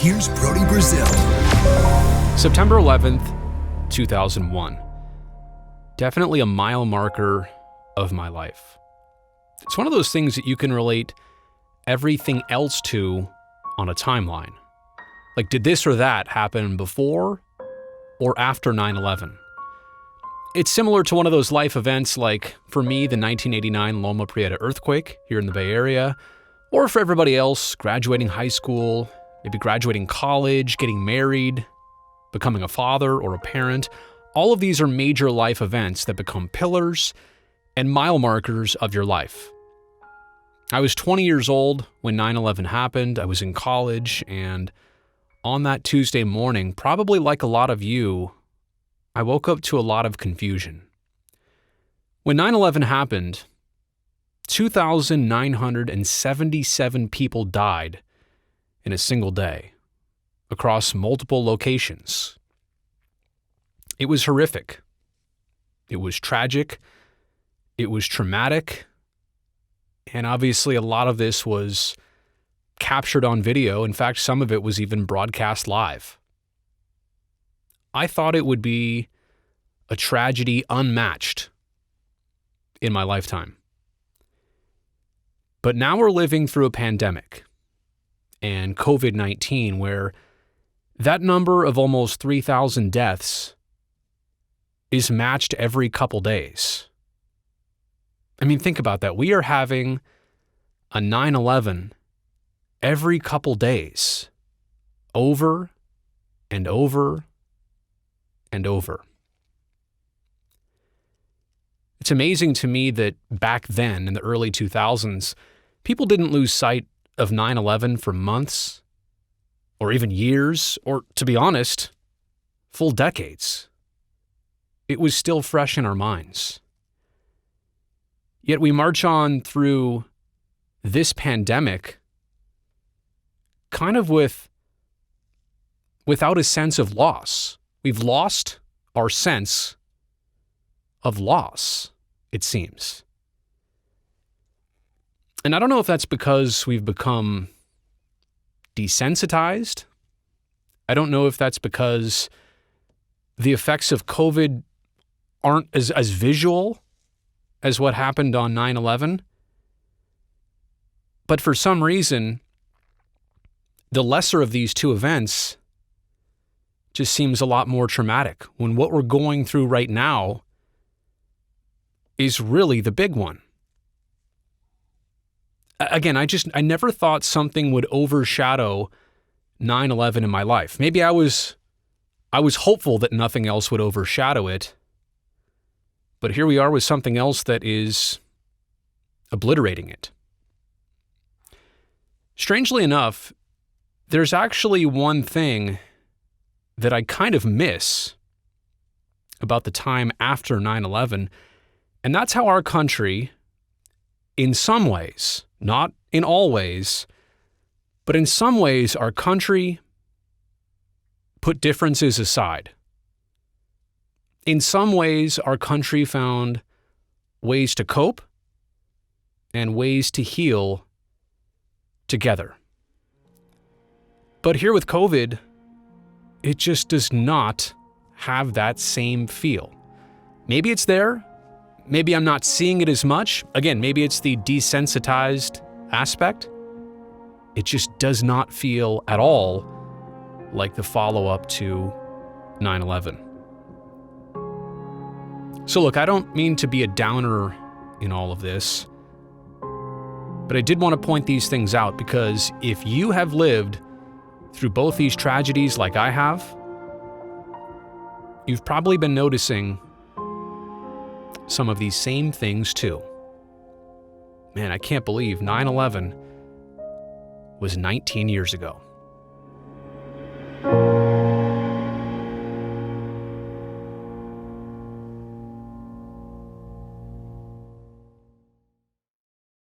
Here's Brody Brazil. September 11th, 2001. Definitely a mile marker of my life. It's one of those things that you can relate everything else to on a timeline. Like, did this or that happen before or after 9/11? It's similar to one of those life events like, for me, the 1989 Loma Prieta earthquake here in the Bay Area, or for everybody else, graduating high school, maybe graduating college, getting married, becoming a father or a parent. All of these are major life events that become pillars and mile markers of your life. I was 20 years old when 9/11 happened. I was in college, and on that Tuesday morning, probably like a lot of you, I woke up to a lot of confusion. When 9/11 happened, 2,977 people died in a single day across multiple locations. It was horrific. It was tragic. It was traumatic. And obviously, a lot of this was captured on video. In fact, some of it was even broadcast live. I thought it would be a tragedy unmatched in my lifetime. But now we're living through a pandemic and COVID-19, where that number of almost 3,000 deaths is matched every couple days. I mean, think about that. We are having a 9/11 every couple days, over and over and over. It's amazing to me that back then, in the early 2000s, people didn't lose sight of 9/11 for months, or even years, or, to be honest, full decades. It was still fresh in our minds. Yet we march on through this pandemic kind of without a sense of loss. We've lost our sense of loss, it seems. And I don't know if that's because we've become desensitized. I don't know if that's because the effects of COVID aren't as visual as what happened on 9/11. But for some reason, the lesser of these two events just seems a lot more traumatic, when what we're going through right now is really the big one. Again, I never thought something would overshadow 9/11 in my life. Maybe I was hopeful that nothing else would overshadow it. But here we are with something else that is obliterating it. Strangely enough, there's actually one thing that I kind of miss about the time after 9/11, and that's how our country, in some ways, not in all ways, but in some ways, our country put differences aside. In some ways, our country found ways to cope and ways to heal together. But here with COVID, it just does not have that same feel. Maybe it's there. Maybe I'm not seeing it as much. Again, maybe it's the desensitized aspect. It just does not feel at all like the follow-up to 9/11. So look, I don't mean to be a downer in all of this, but I did want to point these things out, because if you have lived through both these tragedies like I have, you've probably been noticing some of these same things too. Man, I can't believe 9/11 was 19 years ago.